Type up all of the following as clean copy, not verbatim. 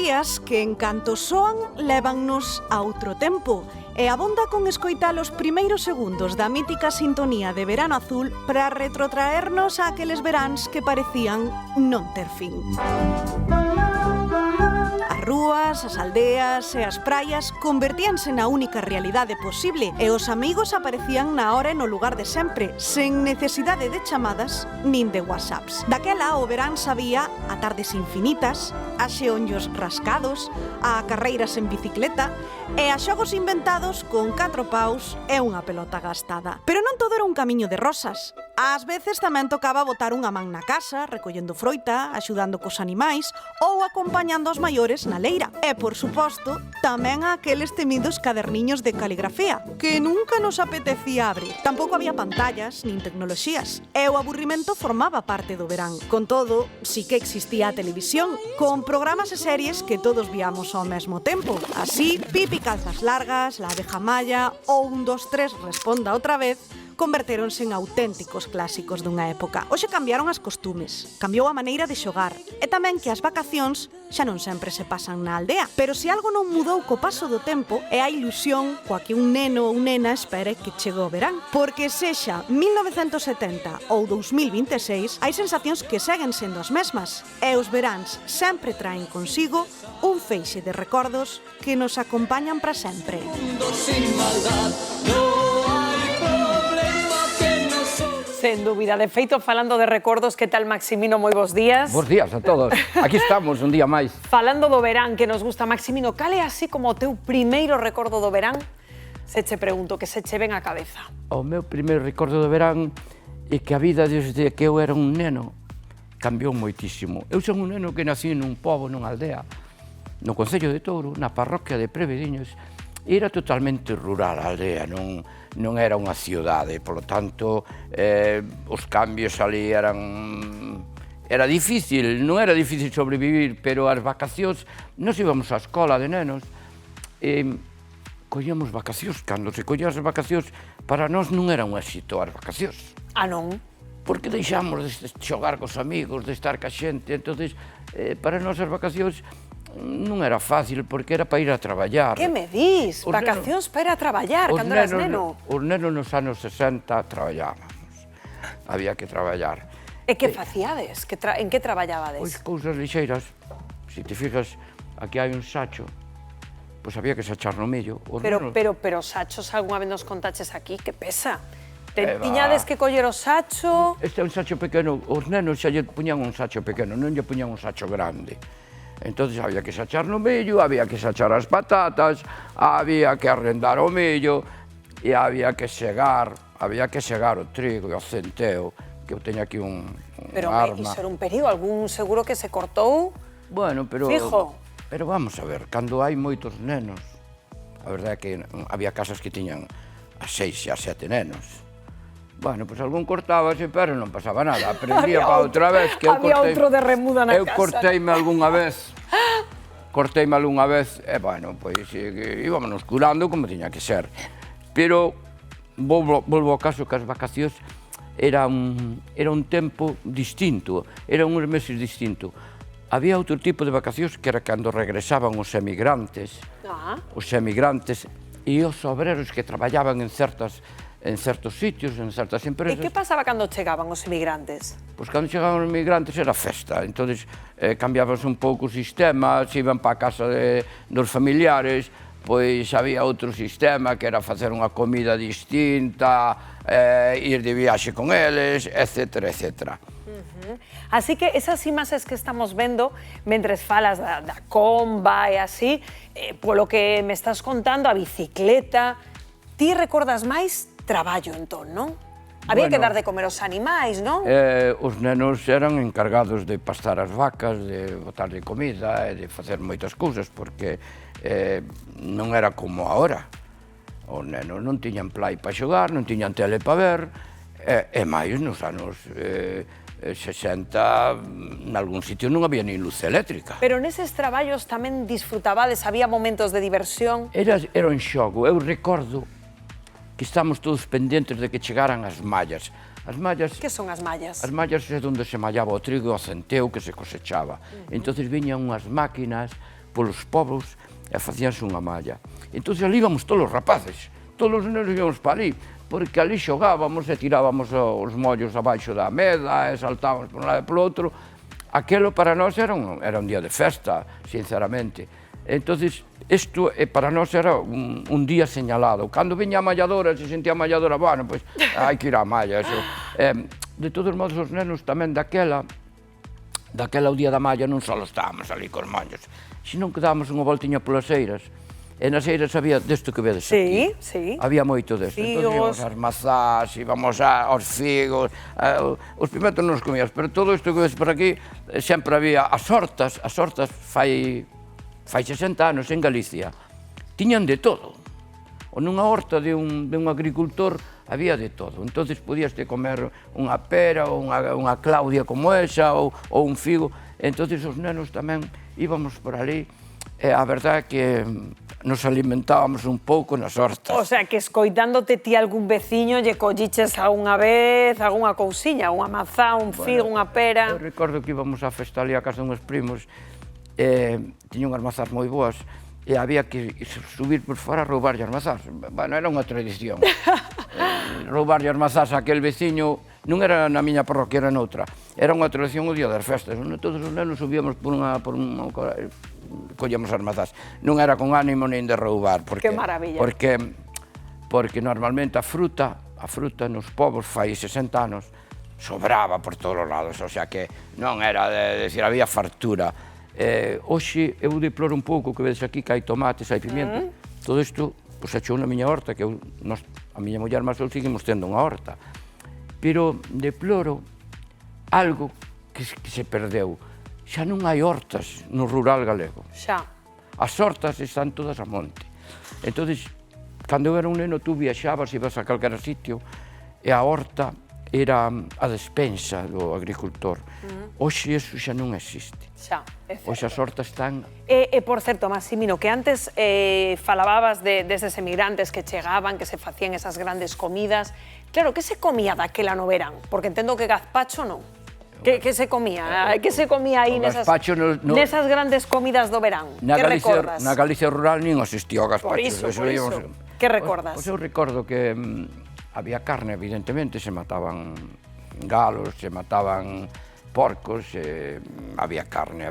melodías que, en canto soan, lévannos a outro tempo e abonda con escoitar os primeiros segundos da mítica sintonía de Verano Azul para retrotraernos a aqueles veráns que parecían non ter fin. As rúas, as aldeas e as praias convertíanse na única realidade posible e os amigos aparecían na hora e no lugar de sempre, sen necesidade de chamadas nin de whatsapps. Daquela o verán sabía a tardes infinitas, a xeonllos rascados, a carreiras en bicicleta e a xogos inventados con 4 paus e unha pelota gastada. Pero non todo era un camiño de rosas. Ás veces tamén tocaba botar unha man na casa, recollendo froita, axudando cos animais ou acompañando os maiores na leira. E, por suposto, tamén a aqueles temidos caderniños de caligrafía, que nunca nos apetecía abrir. Tampouco había pantallas nin tecnoloxías, e o aburrimento formaba parte do verán. Con todo, sí que existía a televisión, con programas e series que todos víamos ao mesmo tempo. Así, Pipi Calzas Largas, La Abeja Maya ou 1, 2, 3 Responda outra vez convertéronse en auténticos clásicos dunha época. Hoxe cambiaron as costumes, cambiou a maneira de xogar e tamén que as vacacións xa non sempre se pasan na aldea. Pero se algo non mudou co paso do tempo é a ilusión coa que un neno ou nena espere que chegue o verán. Porque sexa 1970 ou 2026, hai sensacións que seguen sendo as mesmas e os veráns sempre traen consigo un feixe de recordos que nos acompañan para sempre. Sen dúbida, de feito, falando de recordos, que tal, Maximino? Moi bons días. Bos días a todos. Aquí estamos un día máis. Falando do verán que nos gusta, Maximino, cal é así como o teu primeiro recordo do verán? Se che pregunto, que se che ven á cabeza. O meu primeiro recordo do verán é que a vida desde que eu era un neno cambiou moitísimo. Eu son un neno que nací nun pobo, nunha aldea, no concello de Touro, na parroquia de Prevediños. Era totalmente rural a aldea, non era unha cidade, polo tanto, os cambios ali eran... Era difícil, non era difícil sobrevivir, pero as vacacións, nos íbamos á escola de nenos, collíamos vacacións, cando se collían as vacacións, para nós non era un éxito as vacacións. Ah, non? Porque deixamos de xogar cos amigos, de estar ca xente, entonces, para nós as vacacións non era fácil, porque era para ir a traballar. Que me dís? Vacacións para ir a traballar, cando eras neno? Os nenos nos anos 60 traballábamos, había que traballar. E que facíades? En que traballabades? Pois cousas lixeiras, se te fijas, aquí hai un sacho, pois había que sachar no millo. Pero sachos, algunha vez nos contaches aquí, que pesa. Tiñades que coller o sacho... Este é un sacho pequeno, os nenos xa lle puñan un sacho pequeno, non lle puñan un sacho grande. Entón, había que sachar no millo, había que sachar as patatas, había que arrendar o millo e había que segar o trigo e o centeo, que eu teño aquí un arma. Pero iso era un perigo, algún seguro que se cortou? Bueno, pero... Fijo. Pero vamos a ver, cando hai moitos nenos, a verdade é que había casas que tiñan a 6 e a 7 nenos. Bueno, pois algún cortábase, pero non pasaba nada. Aprendía para outra vez que eu cortei... Había outro de remuda na casa. Eu corteime algunha vez, e, bueno, pois íbamos curando como tiña que ser. Pero volvo ao caso que as vacacións era un tempo distinto, eran uns meses distintos. Había outro tipo de vacacións que era cando regresaban os emigrantes, e os obreros que traballaban en certos sitios, en certas empresas. E que pasaba cando chegaban os emigrantes? Pois cando chegaban os emigrantes era festa, entón cambiábase un pouco o sistema, se iban para a casa dos familiares, pois había outro sistema que era facer unha comida distinta, ir de viaxe con eles, etcétera, etcétera. Así que esas imaxes que estamos vendo, mentres falas da comba e así, polo que me estás contando, a bicicleta, ti recordas máis traballo, entón, non? Había que dar de comer aos animais, non? Os nenos eran encargados de pastar as vacas, de botar de comida e de facer moitas cousas, porque non era como agora. Os nenos non tiñan plai para xogar, non tiñan tele para ver, e máis nos anos 60, nalgún sitio non había nin luz eléctrica. Pero neses traballos tamén disfrutabades, había momentos de diversión? Era un xogo, eu recordo que estamos todos pendentes de que chegaran as mallas. As mallas... Que son as mallas? As mallas é onde se mallaba o trigo e o centeo que se cosechaba. Entón viñan unhas máquinas polos povos e facíanse unha malla. Entón, ali íbamos todos os rapaces, todos os nenos íbamos para ali, porque ali xogábamos e tirábamos os mollos abaixo da meda e saltábamos por un lado e polo outro. Aquelo para nós era un día de festa, sinceramente. Entón, isto para nós era un día señalado. Cando viña a malladora, se sentía a malladora, bueno, pois hai que ir á malla. De todos modos, os nenos tamén daquela o día da malla non só estábamos ali cos mollos, senón que dábamos unha voltiña polas eiras. E nas eiras había desto que vedes aquí. Sí. Había moito desto. Entón íbamos ás mazás, íbamos aos figos, os pimentos non os comías, pero todo isto que ves por aquí, sempre había as hortas fai 60 anos en Galicia, tiñan de todo. Ou nunha horta de un agricultor había de todo. Entón podías comer unha pera ou unha claudia como esa ou un figo. Entón os nenos tamén íbamos por ali. E a verdade é que nos alimentábamos un pouco nas hortas. O sea, que escoitándote ti algún veciño lle colliches algunha vez algunha cousiña, unha mazá, un figo, unha pera... Eu recordo que íbamos a festa ali a casa de uns primos, tiña unhas mazás moi boas, e había que subir por fora a roubarlle as mazás. Bueno, era unha tradición. Roubarlle as mazás a aquel veciño, non era na miña parroquia, era noutra. Era unha tradición o día das festas. Todos os nenos subíamos por unha collíamos as mazás. Non era con ánimo nin de roubar. Que maravilla. Porque normalmente a fruta nos povos fai 60 anos sobraba por todos os lados, o sea que non era de decir, había fartura. Hoxe eu deploro un pouco que vedes aquí que hai tomates, hai pimiento. Todo isto se echou na miña horta, que a miña muller máis eu seguimos tendo unha horta. Pero deploro algo que se perdeu. Xa non hai hortas no rural galego. Xa. As hortas están todas a monte. Entón, cando eu era un neno, tú viaxabas, ibas a calquera sitio, e a horta era a despensa do agricultor. Hoxe iso xa non existe. Xa, é certo. Hoxe as hortas están... E, por certo, Maximino, que antes falababas deses emigrantes que chegaban, que se facían esas grandes comidas. Claro, que se comía daquela no verán? Porque entendo que gazpacho non. Que se comía? Que se comía aí nesas grandes comidas do verán? Que recordas? Na Galicia rural nin existía o gazpacho. Por iso. Que recordas? Pois eu recordo que había carne, evidentemente, se mataban galos, se mataban porcos, había carne.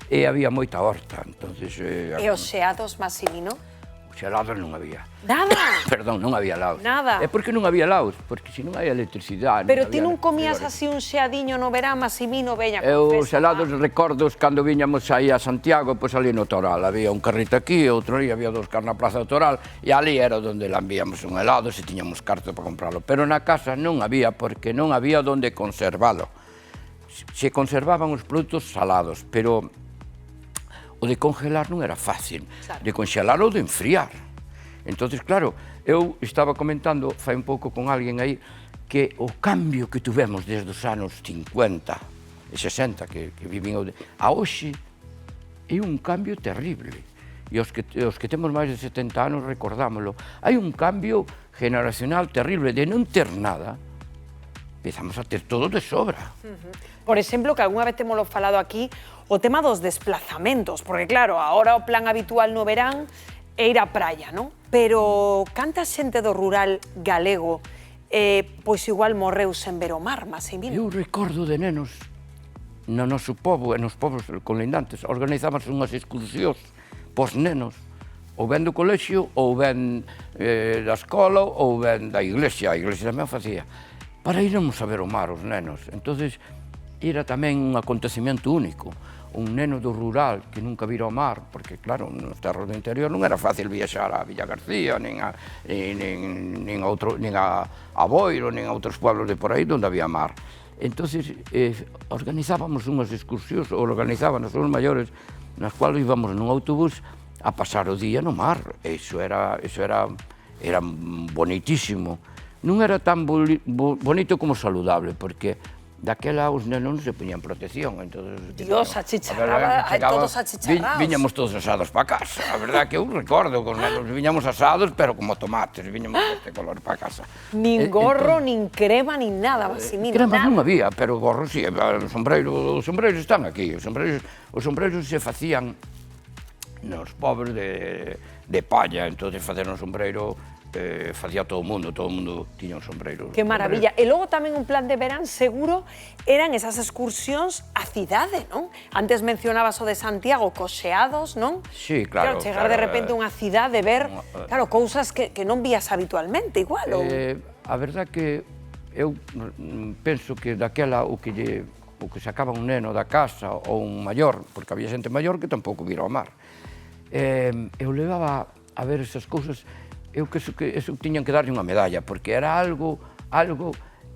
E había moita horta, entonces... E os xeados, Maximino? Xelados non había. Nada? Perdón, non había laus. Nada? É porque non había laus, porque se non hai electricidade... Pero ti non comías así un xeadiño no verán, Maximino, veña, confesa? Eu xelados Ah. recordos cando viñamos aí a Santiago, pois ali no Toral. Había un carrito aquí, outro ali, había dous carros na Plaza do Toral, e ali era onde enviamos un helado, se tiñamos carto para comprarlo. Pero na casa non había, porque non había onde conservalo. Se conservaban os produtos salados, pero... o de congelar non era fácil, de congelar ou de enfriar. Entón, claro, eu estaba comentando fai un pouco con alguén aí que o cambio que tuvemos desde os anos 50 e 60 que vivín a hoxe é un cambio terrible. E os que temos máis de 70 anos recordámoslo. Hai un cambio generacional terrible de non ter nada, empezamos a ter todo de sobra. Por exemplo, que algunha vez temoslo falado aquí, o tema dos desplazamentos, porque claro, agora o plan habitual no verán é ir á praia, non? Pero canta xente do rural galego, pois igual morreu sen ver o mar, Maximino? Eu recordo de nenos no noso pobo e nos povos conlindantes, organizábamos unhas excursións pos nenos, ou ben do colexio, ou ben da escola, ou ben da iglesia, a iglesia tamén facía, para irmos a ver o mar os nenos. Entonces, era tamén un acontecimento único. Un neno do rural que nunca vira o mar, porque, claro, nos terros do interior non era fácil viaxar a Villa García, nin a Boiro, nin a outros pueblos de por aí onde había mar. Entón, organizábamos unhas excursións, ou organizaban os maiores, nas cuales íbamos nun autobús a pasar o día no mar. Iso era bonitísimo. Non era tan bonito como saludable, porque daquela os nenos non se poñían protección. Dios, achicharraba, todos achicharrados. Viñamos todos asados para casa. A verdade que eu recordo que os nenos viñamos asados, pero como tomates, viñamos deste color para casa. Nin gorro, nin crema, nin nada, Maximino. Crema non había, pero gorro sí, os sombreiros están aquí. Os sombreiros se facían nos pobres de palla, entonces facer un sombreiro facía todo o mundo tiña un sombreiro. Que maravilla. E logo tamén un plan de verán seguro eran esas excursións á cidade, non? Antes mencionabas o de Santiago, coxeados, non? Sí, claro. Chegar de repente a unha cidade, ver, claro, cousas que non vías habitualmente, igual. A verdade que eu penso que daquela o que sacaba un neno da casa ou un maior, porque había xente maior que tampouco vira ao mar. Eu levaba a ver esas cousas. Eu penso que eso tiñan que darlle unha medalla, porque era algo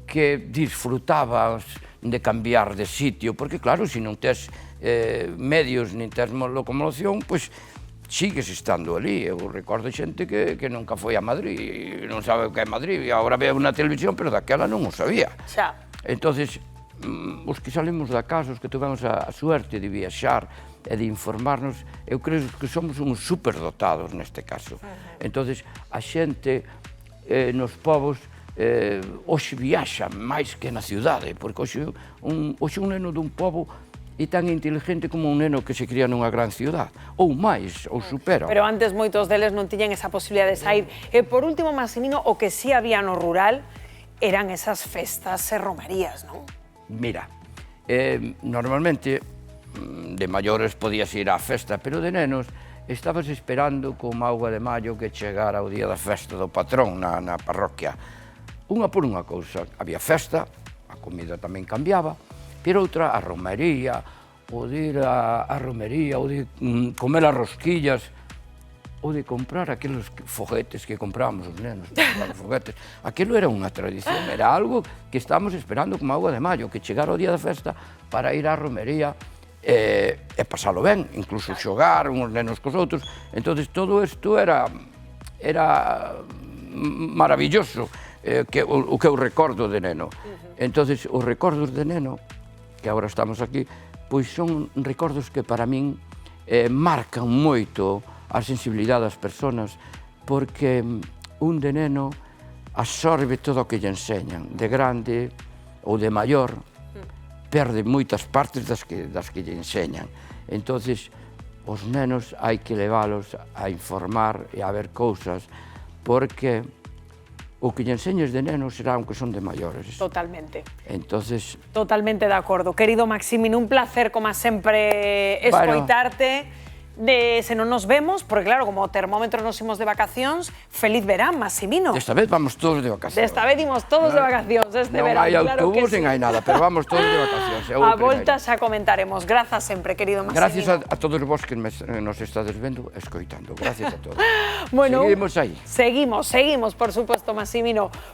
que disfrutabas de cambiar de sitio, porque claro, se non tes medios, nin tes locomoción, pois sigues estando ali. Eu recordo xente que nunca foi a Madrid, non sabe o que é Madrid, e agora veo na televisión, pero daquela non o sabía. Xa. Entonces, os que salimos da casa, os que tivemos a suerte de viaxar e de informarnos, eu creo que somos uns superdotados neste caso. Entonces, a xente nos povos hoxe viaxa máis que na cidade, porque hoxe un neno dun pobo é tan inteligente como un neno que se cría nunha gran cidade, ou máis, ou supera. Pero antes moitos deles non tiñan esa posibilidade de sair. E por último, Maximino, o que sí había no rural eran esas festas e romerías, non? Mira, normalmente de maiores podías ir á festa, pero de nenos estabas esperando como auga de maio que chegara o día da festa do patrón na parroquia. Unha por unha cousa, había festa, a comida tamén cambiaba, pero outra a romería, o de ir á romería, o de comer as rosquillas, ou de comprar aqueles foguetes que comprábamos os nenos, foguetes. Aquilo era unha tradición, era algo que estábamos esperando como auga de maio, que chegara o día da festa para ir á romería e pasalo ben, incluso xogar uns nenos cos outros. Entonces todo isto era maravilloso, o que eu recordo de neno. Entonces os recordos de neno, que agora estamos aquí, pois son recordos que para min marcan moito a sensibilidade das persoas, porque un de neno absorbe todo o que lle enseñan, de grande ou de maior, perde moitas partes das que lle enseñan. Entonces, os nenos hai que leválos a informar e a ver cousas, porque o que lle enseñes de nenos será aunque son de maiores. Totalmente. Entonces... Totalmente de acordo. Querido Maximino, un placer, como sempre, escoitarte. Se non nos vemos, porque claro, como o termómetro nos imos de vacacións, feliz verán, Maximino. Desta vez vamos todos de vacacións. Desta vez imos todos de vacacións este verán. Non hai autobús, nin hai nada, pero vamos todos de vacacións. A volta xa comentaremos. Grazas sempre, querido Maximino. Gracias a todos vos que nos estades vendo e escoitando. Gracias a todos. Bueno, seguimos aí. Seguimos, por supuesto, Maximino.